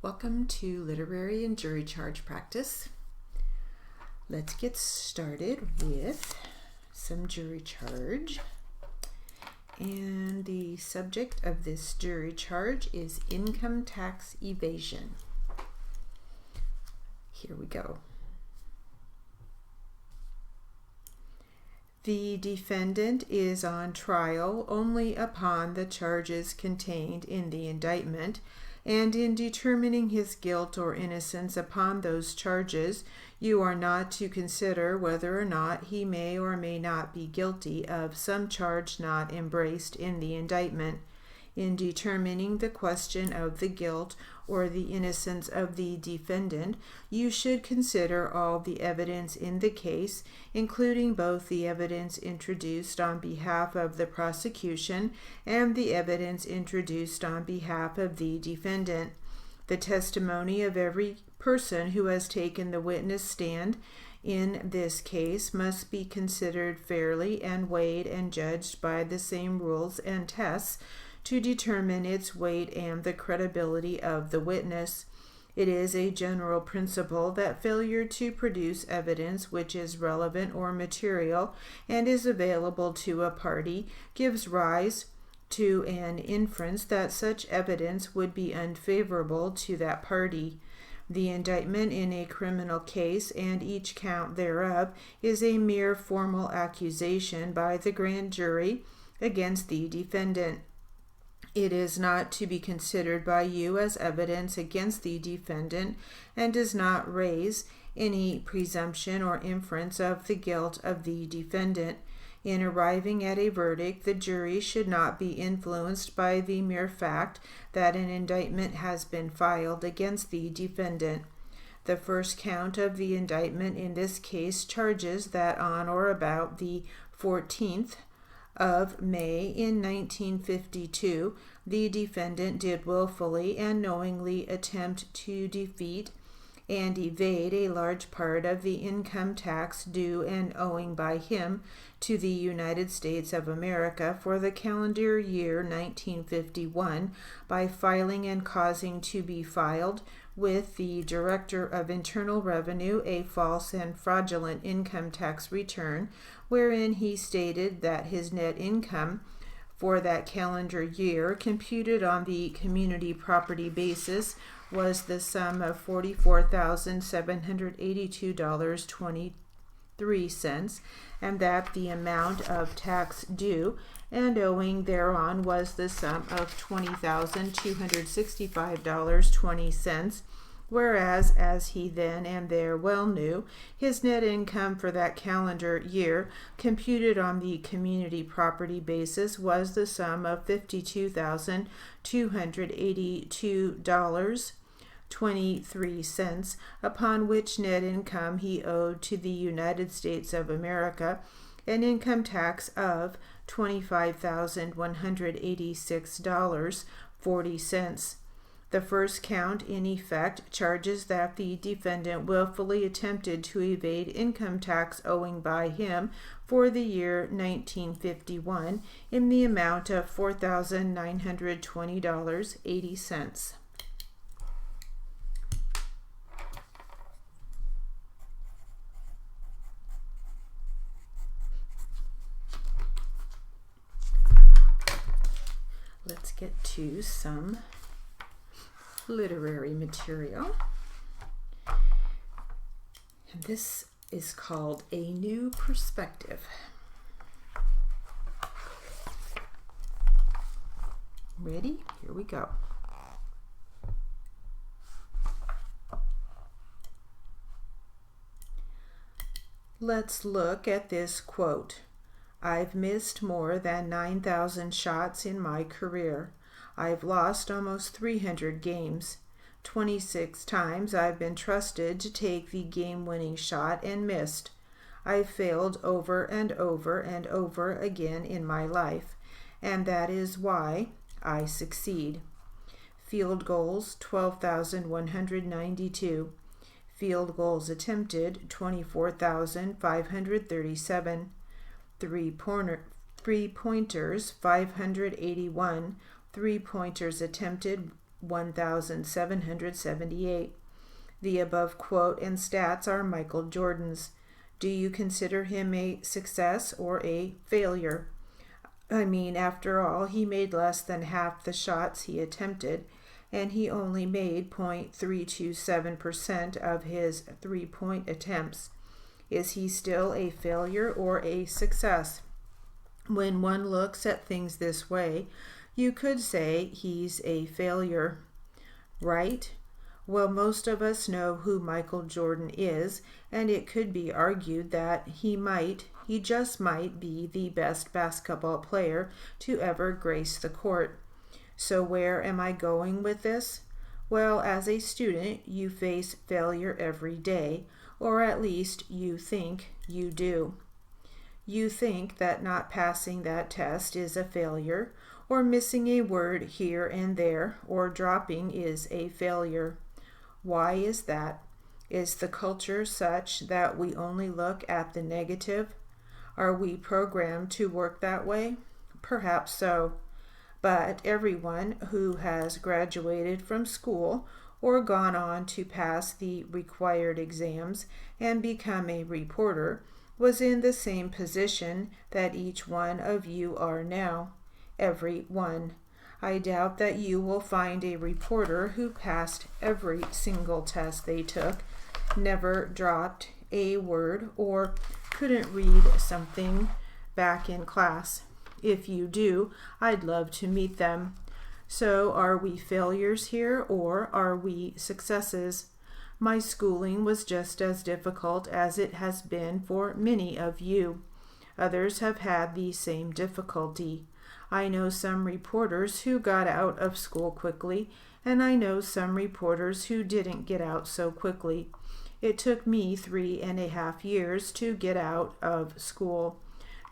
Welcome to literary and jury charge practice. Let's get started with some jury charge. And the subject of this jury charge is income tax evasion. Here we go. The defendant is on trial only upon the charges contained in the indictment, and in determining his guilt or innocence upon those charges, you are not to consider whether or not he may or may not be guilty of some charge not embraced in the indictment. In determining the question of the guilt or the innocence of the defendant, you should consider all the evidence in the case, including both the evidence introduced on behalf of the prosecution and the evidence introduced on behalf of the defendant. The testimony of every person who has taken the witness stand in this case must be considered fairly and weighed and judged by the same rules and tests to determine its weight and the credibility of the witness. It is a general principle that failure to produce evidence which is relevant or material and is available to a party gives rise to an inference that such evidence would be unfavorable to that party. The indictment in a criminal case and each count thereof is a mere formal accusation by the grand jury against the defendant. It is not to be considered by you as evidence against the defendant and does not raise any presumption or inference of the guilt of the defendant. In arriving at a verdict, the jury should not be influenced by the mere fact that an indictment has been filed against the defendant. The first count of the indictment in this case charges that on or about the 14th of May in 1952, the defendant did willfully and knowingly attempt to defeat and evade a large part of the income tax due and owing by him to the United States of America for the calendar year 1951 by filing and causing to be filed with the Director of Internal Revenue a false and fraudulent income tax return, wherein he stated that his net income for that calendar year, computed on the community property basis, was the sum of $44,782.23, and that the amount of tax due and owing thereon was the sum of $20,265.20, whereas, as he then and there well knew, his net income for that calendar year, computed on the community property basis, was the sum of $52,282.23, upon which net income he owed to the United States of America an income tax of $25,186.40. The first count, in effect, charges that the defendant willfully attempted to evade income tax owing by him for the year 1951 in the amount of $4,920.80. Let's get to some literary material. And this is called A New Perspective. Ready? Here we go. Let's look at this quote. I've missed more than 9,000 shots in my career. I've lost almost 300 games. 26 times I've been trusted to take the game-winning shot and missed. I've failed over and over and over again in my life, and that is why I succeed. Field goals, 12,192. Field goals attempted, 24,537. Three-pointers, 581. Three-pointers attempted, 1778. The above quote and stats are Michael Jordan's. Do you consider him a success or a failure? I mean, after all, he made less than half the shots he attempted, and he only made 0.327% of his three-point attempts. Is he still a failure or a success? When one looks at things this way, you could say he's a failure, right? Well, most of us know who Michael Jordan is, and it could be argued that he just might be the best basketball player to ever grace the court. So where am I going with this? Well, as a student, you face failure every day, or at least you think you do. You think that not passing that test is a failure, or missing a word here and there, or dropping is a failure. Why is that? Is the culture such that we only look at the negative? Are we programmed to work that way? Perhaps so. But everyone who has graduated from school or gone on to pass the required exams and become a reporter was in the same position that each one of you are now. Every one. I doubt that you will find a reporter who passed every single test they took, never dropped a word, or couldn't read something back in class. If you do, I'd love to meet them. So are we failures here, or are we successes? My schooling was just as difficult as it has been for many of you. Others have had the same difficulty. I know some reporters who got out of school quickly, and I know some reporters who didn't get out so quickly. It took me 3.5 years to get out of school.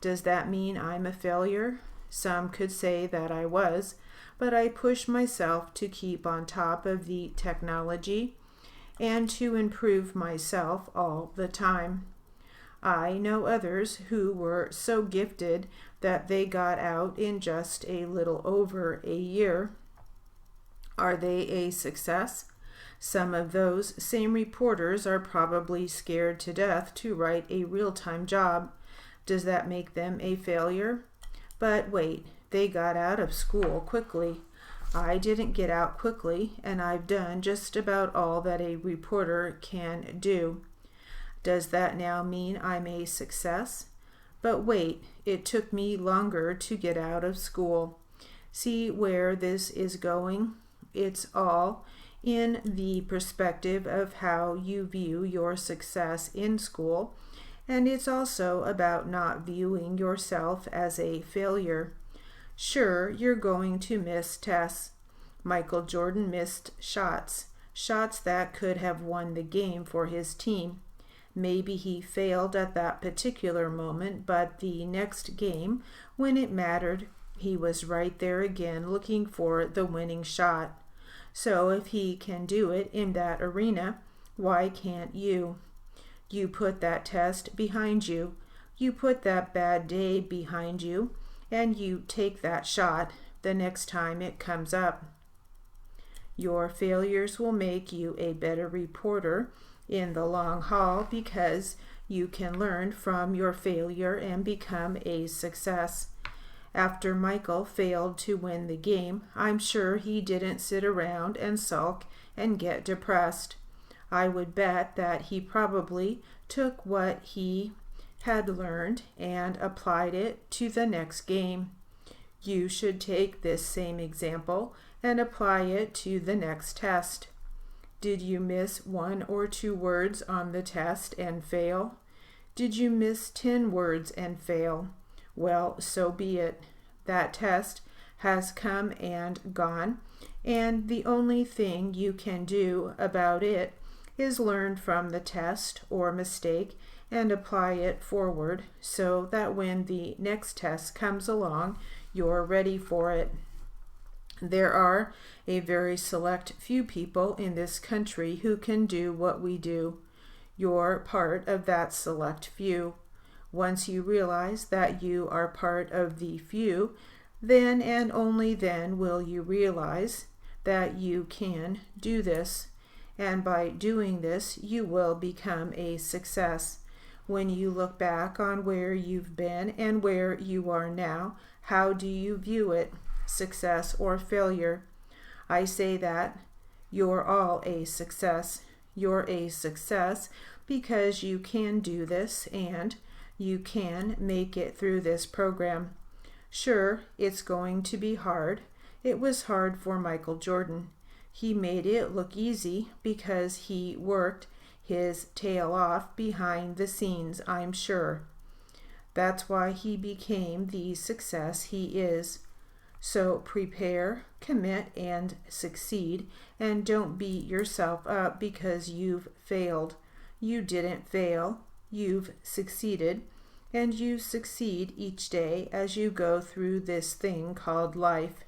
Does that mean I'm a failure? Some could say that I was, but I pushed myself to keep on top of the technology and to improve myself all the time. I know others who were so gifted that they got out in just a little over a year. Are they a success? Some of those same reporters are probably scared to death to write a real-time job. Does that make them a failure? But wait, they got out of school quickly. I didn't get out quickly, and I've done just about all that a reporter can do. Does that now mean I'm a success? But wait, it took me longer to get out of school. See where this is going? It's all in the perspective of how you view your success in school, and it's also about not viewing yourself as a failure. Sure, you're going to miss tests. Michael Jordan missed shots that could have won the game for his team. Maybe he failed at that particular moment, but the next game, when it mattered, he was right there again looking for the winning shot. So if he can do it in that arena, why can't you? You put that test behind you. You put that bad day behind you, and you take that shot the next time it comes up. Your failures will make you a better reporter in the long haul because you can learn from your failure and become a success. After Michael failed to win the game, I'm sure he didn't sit around and sulk and get depressed. I would bet that he probably took what he had learned and applied it to the next game. You should take this same example and apply it to the next test. Did you miss 1 or 2 words on the test and fail? Did you miss 10 words and fail? Well, so be it. That test has come and gone, and the only thing you can do about it is learn from the test or mistake and apply it forward so that when the next test comes along, you're ready for it. There are a very select few people in this country who can do what we do. You're part of that select few. Once you realize that you are part of the few, then and only then will you realize that you can do this, and by doing this, you will become a success. When you look back on where you've been and where you are now, how do you view it, success or failure? I say that you're all a success. You're a success because you can do this and you can make it through this program. Sure, it's going to be hard. It was hard for Michael Jordan. He made it look easy because he worked his tail off behind the scenes, I'm sure. That's why he became the success he is. So prepare, commit, and succeed, and don't beat yourself up because you've failed. You didn't fail, you've succeeded, and you succeed each day as you go through this thing called life.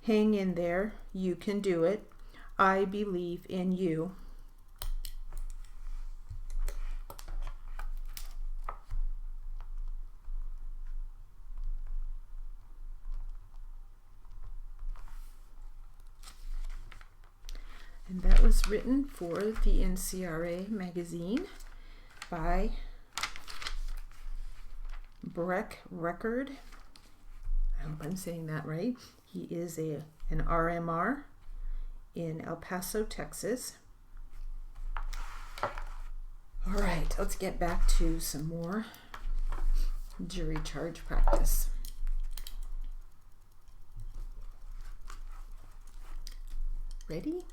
Hang in there, you can do it. I believe in you. And that was written for the NCRA magazine by Breck Record. I hope I'm saying that right. He is an RMR in El Paso, Texas. All right, let's get back to some more jury charge practice. Ready?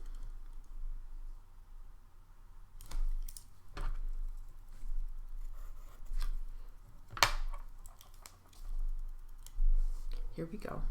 Here we go.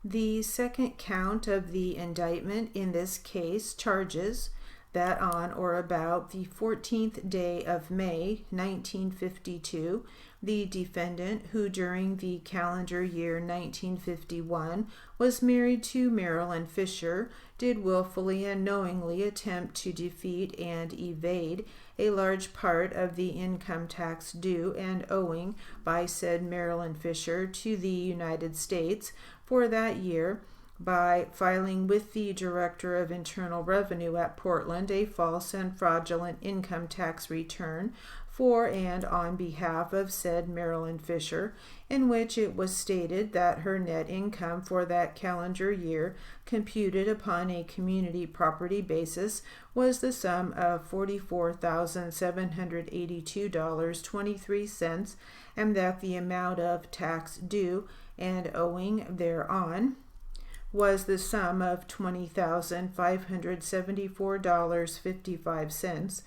The second count of the indictment in this case charges that on or about the 14th day of May, 1952, the defendant, who during the calendar year 1951 was married to Marilyn Fisher, did willfully and knowingly attempt to defeat and evade a large part of the income tax due and owing by said Marilyn Fisher to the United States for that year by filing with the Director of Internal Revenue at Portland a false and fraudulent income tax return for and on behalf of said Marilyn Fisher, in which it was stated that her net income for that calendar year, computed upon a community property basis, was the sum of $44,782.23, and that the amount of tax due and owing thereon was the sum of $20,574.55,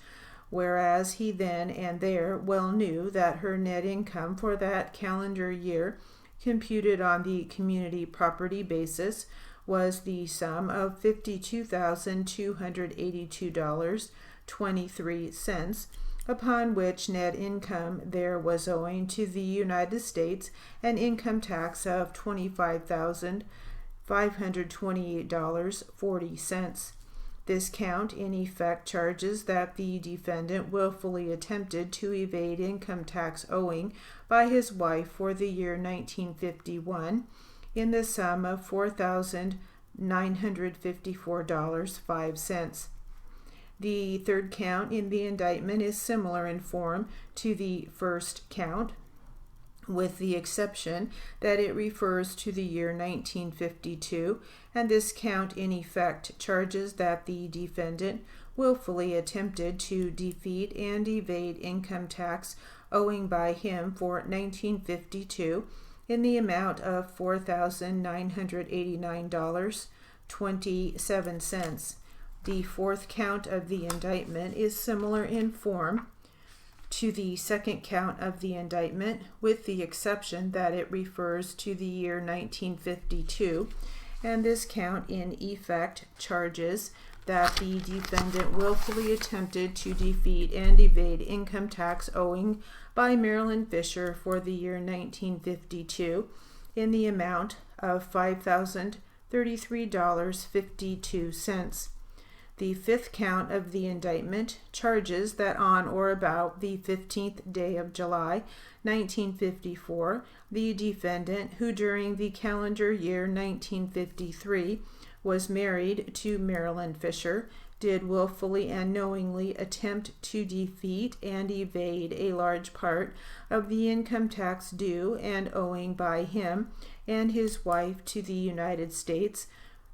whereas he then and there well knew that her net income for that calendar year, computed on the community property basis, was the sum of $52,282.23, upon which net income there was owing to the United States an income tax of $25,528.40. This count in effect charges that the defendant willfully attempted to evade income tax owing by his wife for the year 1951 in the sum of $4,954.05. The third count in the indictment is similar in form to the first count, with the exception that it refers to the year 1952, and this count in effect charges that the defendant willfully attempted to defeat and evade income tax owing by him for 1952 in the amount of $4,989.27. The fourth count of the indictment is similar in form to the second count of the indictment, with the exception that it refers to the year 1952, and this count in effect charges that the defendant willfully attempted to defeat and evade income tax owing by Marilyn Fisher for the year 1952 in the amount of $5,033.52. The fifth count of the indictment charges that on or about the 15th day of July, 1954, the defendant, who during the calendar year 1953 was married to Marilyn Fisher, did willfully and knowingly attempt to defeat and evade a large part of the income tax due and owing by him and his wife to the United States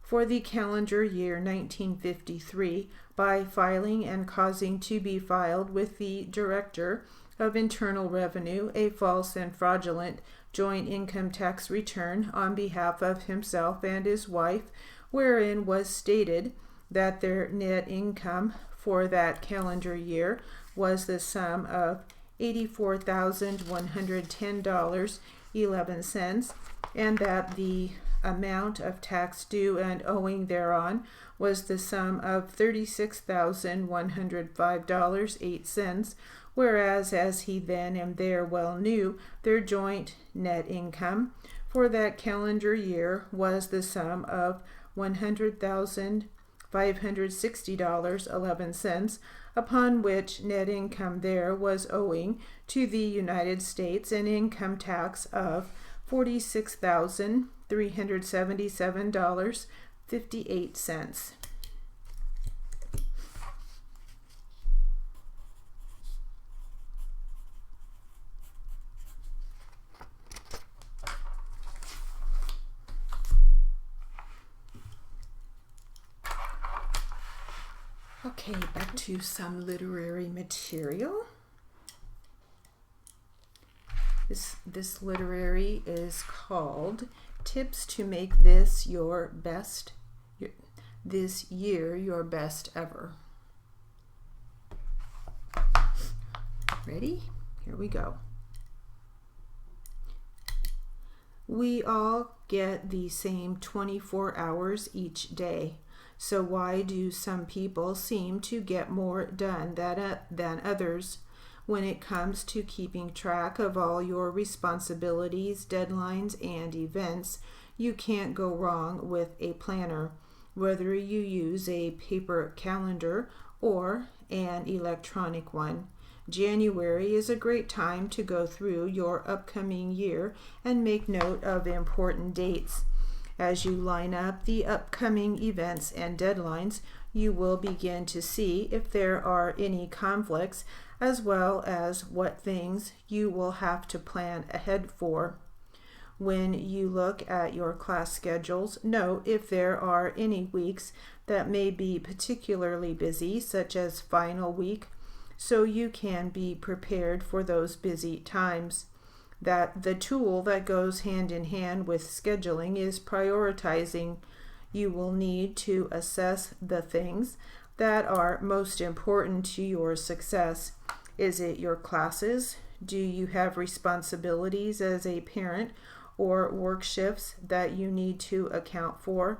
for the calendar year 1953 by filing and causing to be filed with the Director of Internal Revenue a false and fraudulent joint income tax return on behalf of himself and his wife, wherein was stated that their net income for that calendar year was the sum of $84,110.11, and that the amount of tax due and owing thereon was the sum of $36,105.08, whereas, as he then and there well knew, their joint net income for that calendar year was the sum of $100,560.11, upon which net income there was owing to the United States an income tax of $46,377.58. Okay, back to some literary material. This literary is called Tips to Make This Your Best, This Year Your Best Ever. Ready? Here we go. We all get the same 24 hours each day. So why do some people seem to get more done than others? When it comes to keeping track of all your responsibilities, deadlines, and events, you can't go wrong with a planner, whether you use a paper calendar or an electronic one. January is a great time to go through your upcoming year and make note of important dates. As you line up the upcoming events and deadlines, you will begin to see if there are any conflicts, as well as what things you will have to plan ahead for. When you look at your class schedules, note if there are any weeks that may be particularly busy, such as final week, so you can be prepared for those busy times. That the tool that goes hand in hand with scheduling is prioritizing. You will need to assess the things that are most important to your success. Is it your classes? Do you have responsibilities as a parent or work shifts that you need to account for?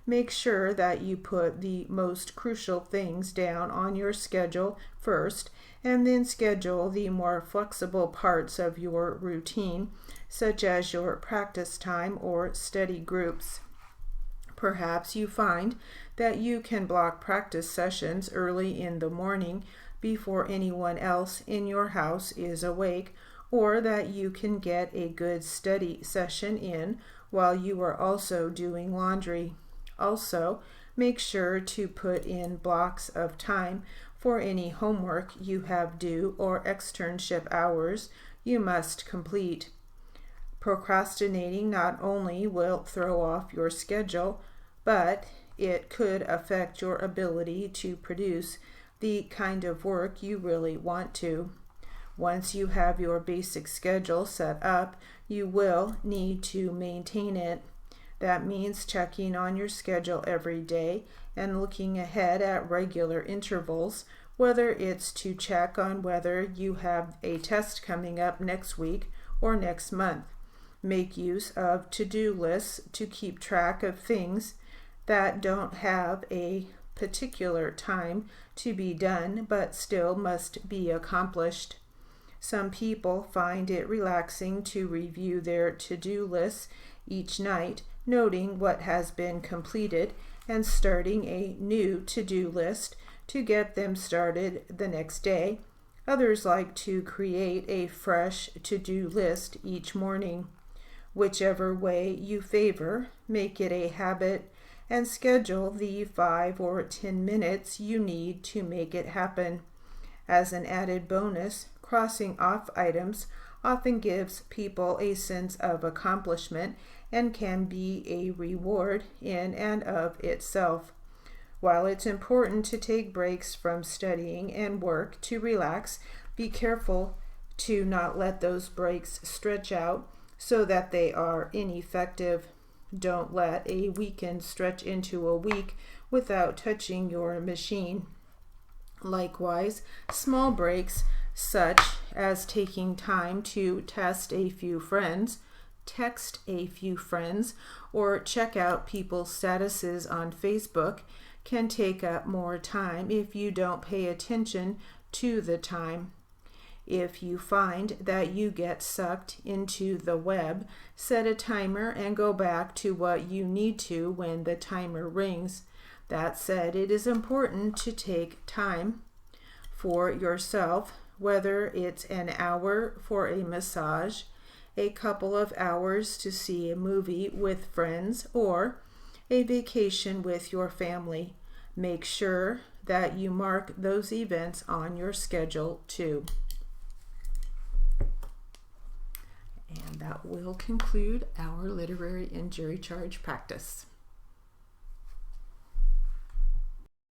Make sure that you put the most crucial things down on your schedule first, and then schedule the more flexible parts of your routine, such as your practice time or study groups. Perhaps you find that you can block practice sessions early in the morning before anyone else in your house is awake, or that you can get a good study session in while you are also doing laundry. Also, make sure to put in blocks of time for any homework you have due or externship hours you must complete. Procrastinating not only will throw off your schedule, but it could affect your ability to produce the kind of work you really want to. Once you have your basic schedule set up, you will need to maintain it. That means checking on your schedule every day and looking ahead at regular intervals, whether it's to check on whether you have a test coming up next week or next month. Make use of to-do lists to keep track of things that don't have a particular time to be done but still must be accomplished. Some people find it relaxing to review their to-do lists each night, noting what has been completed and starting a new to-do list to get them started the next day. Others like to create a fresh to-do list each morning. Whichever way you favor, make it a habit and schedule the 5 or 10 minutes you need to make it happen. As an added bonus, crossing off items often gives people a sense of accomplishment and can be a reward in and of itself. While it's important to take breaks from studying and work to relax, be careful to not let those breaks stretch out so that they are ineffective. Don't let a weekend stretch into a week without touching your machine. Likewise, small breaks, such as taking time to text a few friends, or check out people's statuses on Facebook, can take up more time if you don't pay attention to the time. If you find that you get sucked into the web, set a timer and go back to what you need to when the timer rings. That said, it is important to take time for yourself, whether it's an hour for a massage, a couple of hours to see a movie with friends, or a vacation with your family. Make sure that you mark those events on your schedule too. And that will conclude our literary and jury charge practice.